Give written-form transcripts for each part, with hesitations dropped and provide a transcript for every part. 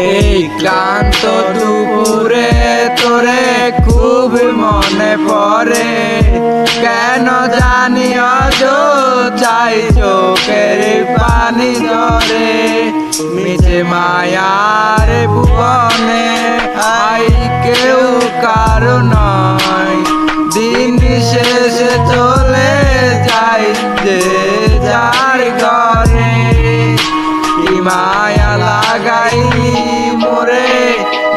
এই ক্লান্ত দুপুরে তোরে খুব মনে পড়ে, কেন জানি চাই চোখের পানি ঝরে। মিছে মায়ার ভুবনে আই কেউ কারো নয়, দিন শেষে চলে যাই যে যার ঘরে। কি মায়া লাগাইলি মোরে,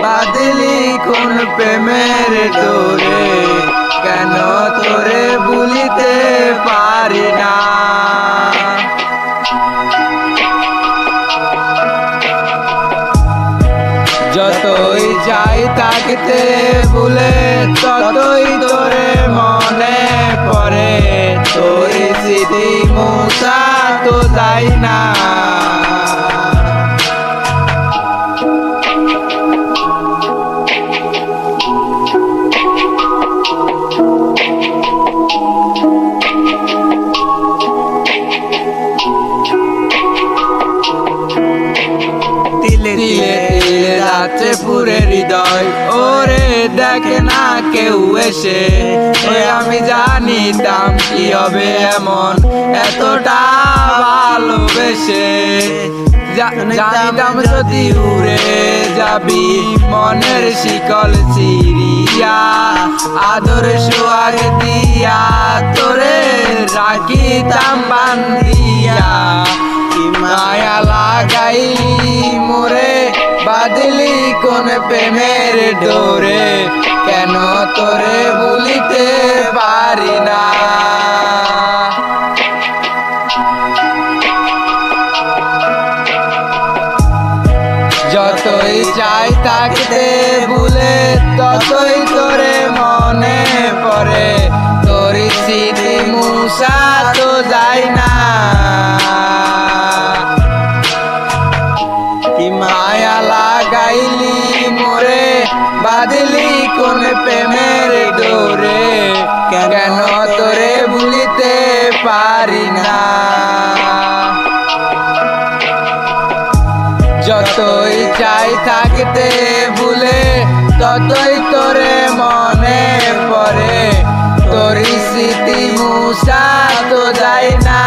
বাঁধলি কোন প্রেমের ডোরে, কেন তোরে ভুলিতে পারি না। যতই চাই থাকতে ভুলে, ততই তোরে মনে পড়ে, তোর স্মৃতি মুছা তো যায় না। যাচ্ছে পুরে হৃদয়, ওরে দেখে না কেউ এসে। আমি জানিতাম কি হবে এমন এতটা ভালোবেসে, জানিতাম যদি উড়ে যাবি মনের শিকল চিরিয়া, আদর সোহাগ দিয়া তোরে রাখিতাম বান্ধিয়া। কি মায়া লাগাইলি মোরে, বাঁধলি কোন প্রেমের ডোরে, কেন তোরে ভুলিতে পারি না। যতই চাই থাকতে ভুলে, ততই তোরে মনে পড়ে, তোর স্মৃতি মুছা তো যায় না। কি মায়া লাগাইলি মোরে, বাঁধলি কোন প্রেমের ডোরে, কেন তোরে ভুলিতে পারি না। যতই চাই থাকতে ভুলে, ততই তোরে মনে পড়ে, তোর স্মৃতি মুছা তো যায় না।